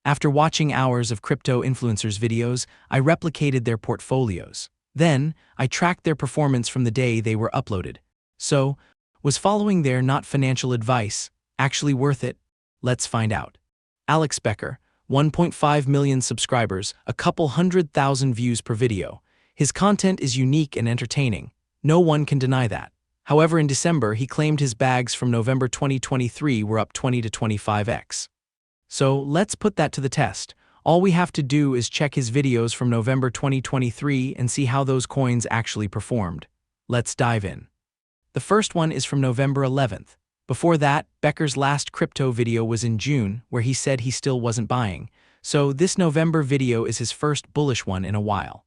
After watching hours of crypto influencers' videos, I replicated their portfolios. Then, I tracked their performance from the day they were uploaded. So, was following their not financial advice actually worth it? Let's find out. Alex Becker, 1.5 million subscribers, a couple 100,000 views per video. His content is unique and entertaining. No one can deny that. However, in December, he claimed his bags from November 2023 were up 20 to 25x. So, let's put that to the test. All we have to do is check his videos from November 2023 and see how those coins actually performed. Let's dive in. The first one is from November 11th. Before that, Becker's last crypto video was in June, where he said he still wasn't buying. So this November video is his first bullish one in a while.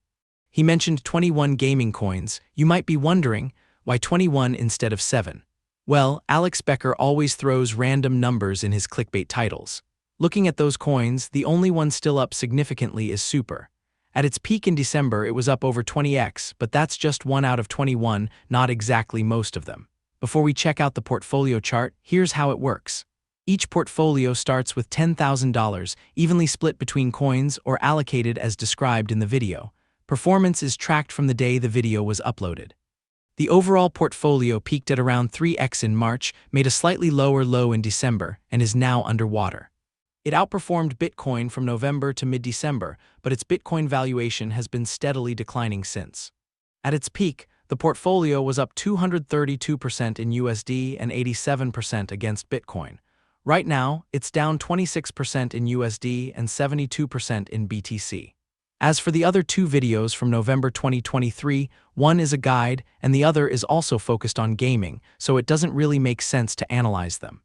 He mentioned 21 gaming coins. You might be wondering, why 21 instead of 7? Well, Alex Becker always throws random numbers in his clickbait titles. Looking at those coins, the only one still up significantly is Super. At its peak in December, it was up over 20x, but that's just 1 out of 21, not exactly most of them. Before we check out the portfolio chart, here's how it works. Each portfolio starts with $10,000, evenly split between coins or allocated as described in the video. Performance is tracked from the day the video was uploaded. The overall portfolio peaked at around 3x in March, made a slightly lower low in December, and is now underwater. It outperformed Bitcoin from November to mid-December, but its Bitcoin valuation has been steadily declining since. At its peak, the portfolio was up 232% in USD and 87% against Bitcoin. Right now, it's down 26% in USD and 72% in BTC. As for the other two videos from November 2023, one is a guide and the other is also focused on gaming, so it doesn't really make sense to analyze them.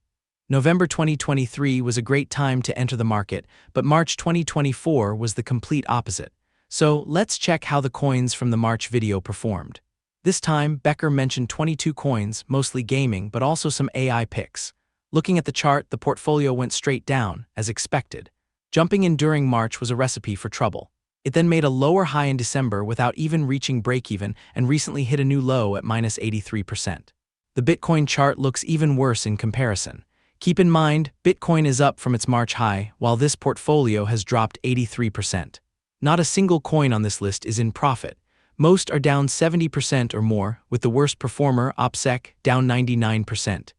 November 2023 was a great time to enter the market, but March 2024 was the complete opposite. So let's check how the coins from the March video performed. This time, Becker mentioned 22 coins, mostly gaming, but also some AI picks. Looking at the chart, the portfolio went straight down, as expected. Jumping in during March was a recipe for trouble. It then made a lower high in December without even reaching break-even and recently hit a new low at minus 83%. The Bitcoin chart looks even worse in comparison. Keep in mind, Bitcoin is up from its March high, while this portfolio has dropped 83%. Not a single coin on this list is in profit. Most are down 70% or more, with the worst performer, OPSEC, down 99%.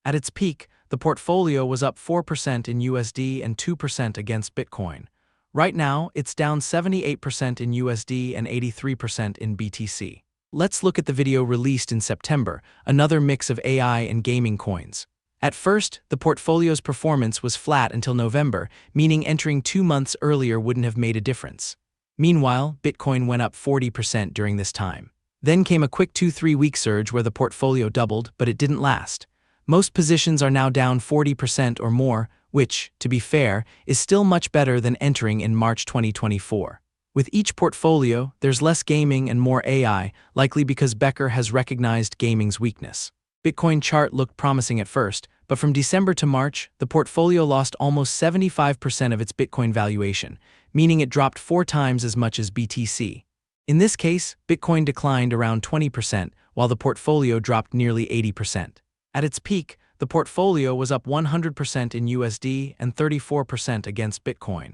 At its peak, the portfolio was up 4% in USD and 2% against Bitcoin. Right now, it's down 78% in USD and 83% in BTC. Let's look at the video released in September, another mix of AI and gaming coins. At first, the portfolio's performance was flat until November, meaning entering 2 months earlier wouldn't have made a difference. Meanwhile, Bitcoin went up 40% during this time. Then came a quick 2-3 week surge where the portfolio doubled, but it didn't last. Most positions are now down 40% or more, which, to be fair, is still much better than entering in March 2024. With each portfolio, there's less gaming and more AI, likely because Becker has recognized gaming's weakness. Bitcoin chart looked promising at first, but from December to March, the portfolio lost almost 75% of its Bitcoin valuation, meaning it dropped 4 times as much as BTC. In this case, Bitcoin declined around 20%, while the portfolio dropped nearly 80%. At its peak, the portfolio was up 100% in USD and 34% against Bitcoin.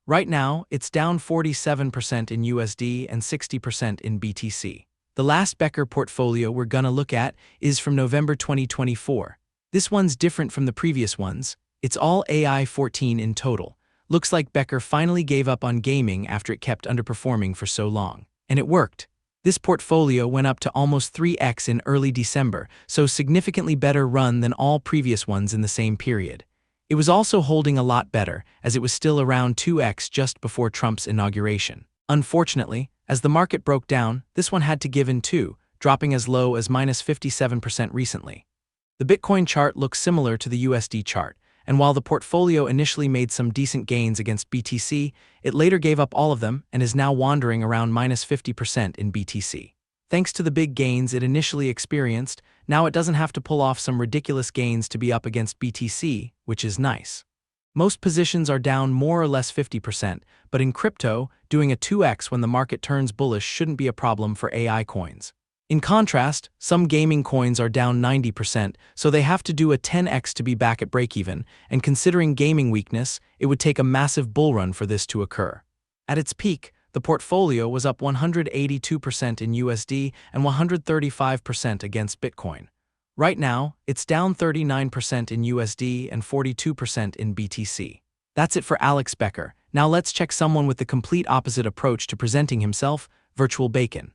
Right now, it's down 47% in USD and 60% in BTC. The last Becker portfolio we're gonna look at is from November 2024. This one's different from the previous ones. It's all AI 14 in total. Looks like Becker finally gave up on gaming after it kept underperforming for so long. And it worked. This portfolio went up to almost 3x in early December, so significantly better run than all previous ones in the same period. It was also holding a lot better, as it was still around 2x just before Trump's inauguration. Unfortunately, as the market broke down, this one had to give in too, dropping as low as minus 57% recently. The Bitcoin chart looks similar to the USD chart, and while the portfolio initially made some decent gains against BTC, it later gave up all of them and is now wandering around minus 50% in BTC. Thanks to the big gains it initially experienced, now it doesn't have to pull off some ridiculous gains to be up against BTC, which is nice. Most positions are down more or less 50%, but in crypto, doing a 2x when the market turns bullish shouldn't be a problem for AI coins. In contrast, some gaming coins are down 90%, so they have to do a 10x to be back at break-even, and considering gaming weakness, it would take a massive bull run for this to occur. At its peak, the portfolio was up 182% in USD and 135% against Bitcoin. Right now, it's down 39% in USD and 42% in BTC. That's it for Alex Becker. Now let's check someone with the complete opposite approach to presenting himself, VirtualBacon.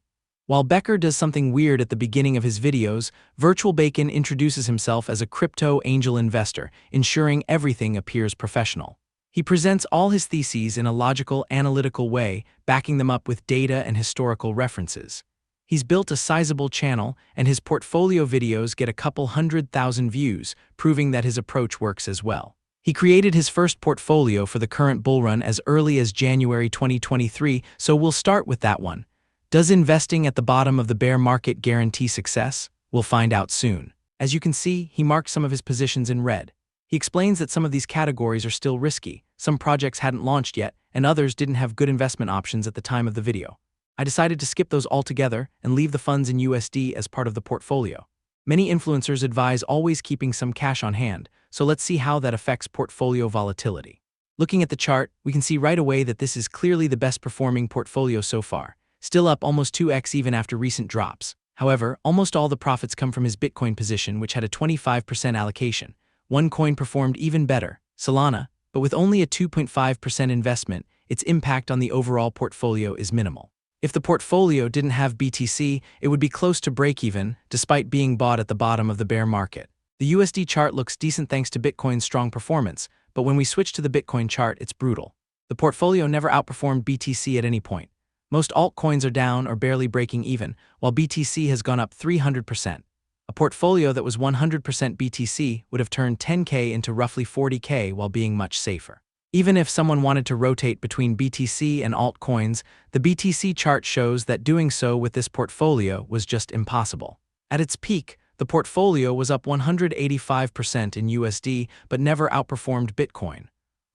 While Becker does something weird at the beginning of his videos, VirtualBacon introduces himself as a crypto angel investor, ensuring everything appears professional. He presents all his theses in a logical, analytical way, backing them up with data and historical references. He's built a sizable channel, and his portfolio videos get a couple 100,000 views, proving that his approach works as well. He created his first portfolio for the current bull run as early as January 2023, so we'll start with that one. Does investing at the bottom of the bear market guarantee success? We'll find out soon. As you can see, he marked some of his positions in red. He explains that some of these categories are still risky, some projects hadn't launched yet, and others didn't have good investment options at the time of the video. I decided to skip those altogether and leave the funds in USD as part of the portfolio. Many influencers advise always keeping some cash on hand, so let's see how that affects portfolio volatility. Looking at the chart, we can see right away that this is clearly the best performing portfolio so far, still up almost 2x even after recent drops. However, almost all the profits come from his Bitcoin position, which had a 25% allocation. One coin performed even better, Solana, but with only a 2.5% investment, its impact on the overall portfolio is minimal. If the portfolio didn't have BTC, it would be close to break-even, despite being bought at the bottom of the bear market. The USD chart looks decent thanks to Bitcoin's strong performance, but when we switch to the Bitcoin chart, it's brutal. The portfolio never outperformed BTC at any point. Most altcoins are down or barely breaking even, while BTC has gone up 300%. A portfolio that was 100% BTC would have turned 10K into roughly 40K while being much safer. Even if someone wanted to rotate between BTC and altcoins, the BTC chart shows that doing so with this portfolio was just impossible. At its peak, the portfolio was up 185% in USD but never outperformed Bitcoin.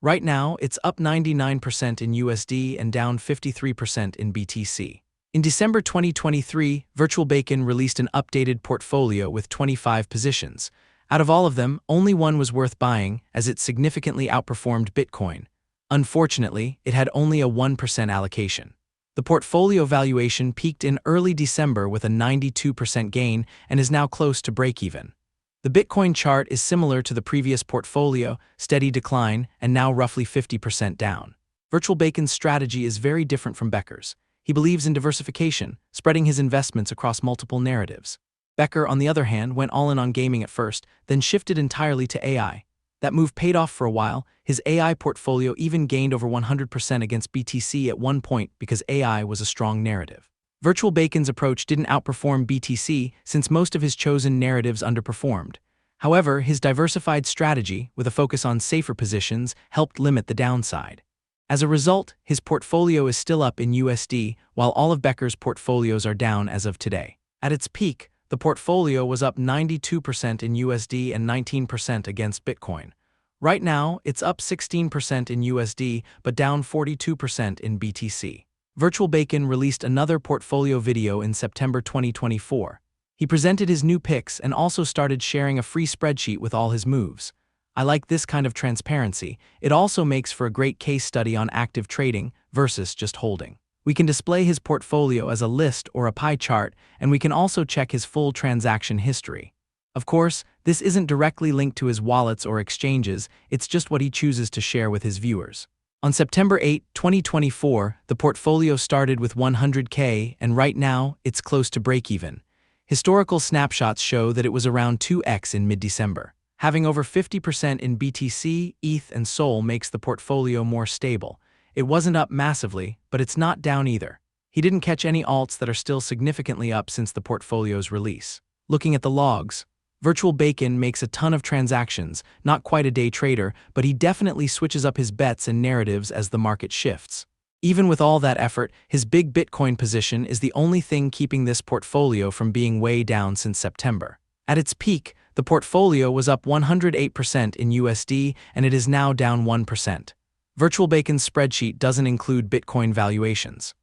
Right now, it's up 99% in USD and down 53% in BTC. In December 2023, VirtualBacon released an updated portfolio with 25 positions. Out of all of them, only one was worth buying, as it significantly outperformed Bitcoin. Unfortunately, it had only a 1% allocation. The portfolio valuation peaked in early December with a 92% gain and is now close to break-even. The Bitcoin chart is similar to the previous portfolio, steady decline, and now roughly 50% down. VirtualBacon's strategy is very different from Becker's. He believes in diversification, spreading his investments across multiple narratives. Becker, on the other hand, went all in on gaming at first, then shifted entirely to AI. That move paid off for a while. His AI portfolio even gained over 100% against BTC at one point because AI was a strong narrative. VirtualBacon's approach didn't outperform BTC since most of his chosen narratives underperformed. However, his diversified strategy, with a focus on safer positions, helped limit the downside. As a result, his portfolio is still up in USD, while all of Becker's portfolios are down as of today. At its peak, the portfolio was up 92% in USD and 19% against Bitcoin. Right now, it's up 16% in USD, but down 42% in BTC. VirtualBacon released another portfolio video in September 2024. He presented his new picks and also started sharing a free spreadsheet with all his moves. I like this kind of transparency. It also makes for a great case study on active trading versus just holding. We can display his portfolio as a list or a pie chart, and we can also check his full transaction history. Of course, this isn't directly linked to his wallets or exchanges, it's just what he chooses to share with his viewers. On September 8, 2024, the portfolio started with 100K, and right now, it's close to break-even. Historical snapshots show that it was around 2x in mid-December. Having over 50% in BTC, ETH, and SOL makes the portfolio more stable. It wasn't up massively, but it's not down either. He didn't catch any alts that are still significantly up since the portfolio's release. Looking at the logs, VirtualBacon makes a ton of transactions, not quite a day trader, but he definitely switches up his bets and narratives as the market shifts. Even with all that effort, his big Bitcoin position is the only thing keeping this portfolio from being way down since September. At its peak, the portfolio was up 108% in USD, and it is now down 1%. VirtualBacon's spreadsheet doesn't include Bitcoin valuations.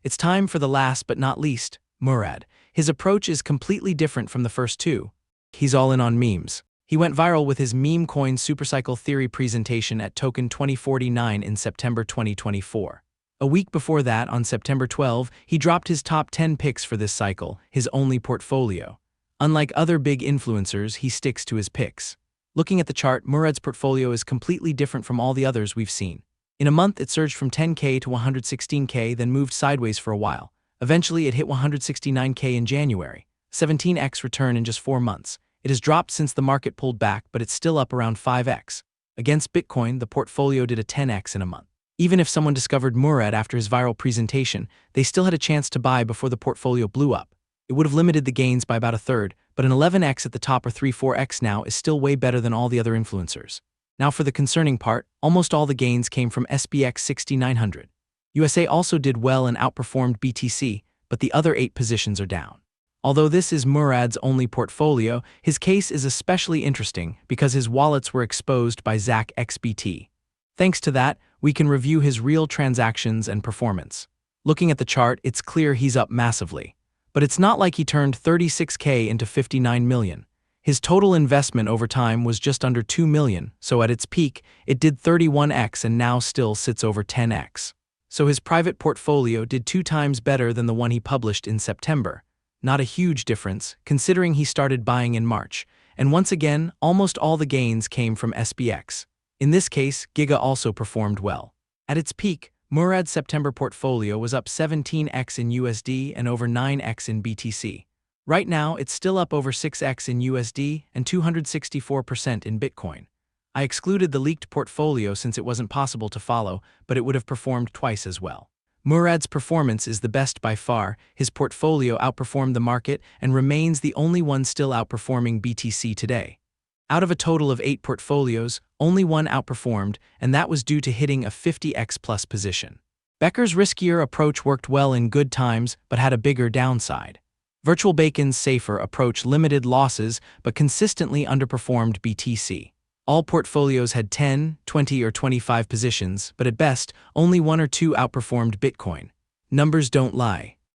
It's time for the last but not least, Murad. His approach is completely different from the first two. He's all in on memes. He went viral with his memecoin supercycle theory presentation at Token 2049 in September 2024. A week before that, on September 12, he dropped his top 10 picks for this cycle, his only portfolio. Unlike other big influencers, he sticks to his picks. Looking at the chart, Murad's portfolio is completely different from all the others we've seen. In a month, it surged from 10K to 116K, then moved sideways for a while. Eventually, it hit 169K in January, 17x return in just 4 months. It has dropped since the market pulled back, but it's still up around 5x. Against Bitcoin, the portfolio did a 10x in a month. Even if someone discovered Murad after his viral presentation, they still had a chance to buy before the portfolio blew up. It would have limited the gains by about a third, but an 11x at the top or 3-4x now is still way better than all the other influencers. Now for the concerning part, almost all the gains came from SPX 6900. USA also did well and outperformed BTC, but the other 8 positions are down. Although this is Murad's only portfolio, his case is especially interesting because his wallets were exposed by Zach XBT. Thanks to that, we can review his real transactions and performance. Looking at the chart, it's clear he's up massively. But it's not like he turned 36K into 59 million. His total investment over time was just under 2 million, so at its peak, it did 31x and now still sits over 10x. So his private portfolio did 2 times better than the one he published in September. Not a huge difference, considering he started buying in March. And once again, almost all the gains came from SPX. In this case, Giga also performed well. At its peak, Murad's September portfolio was up 17x in USD and over 9x in BTC. Right now, it's still up over 6x in USD and 264% in Bitcoin. I excluded the leaked portfolio since it wasn't possible to follow, but it would have performed twice as well. Murad's performance is the best by far. His portfolio outperformed the market and remains the only one still outperforming BTC today. Out of a total of 8 portfolios, only one outperformed, and that was due to hitting a 50x plus position. Becker's riskier approach worked well in good times, but had a bigger downside. VirtualBacon's safer approach limited losses, but consistently underperformed BTC. All portfolios had 10, 20, or 25 positions, but at best, only 1 or 2 outperformed Bitcoin. Numbers don't lie.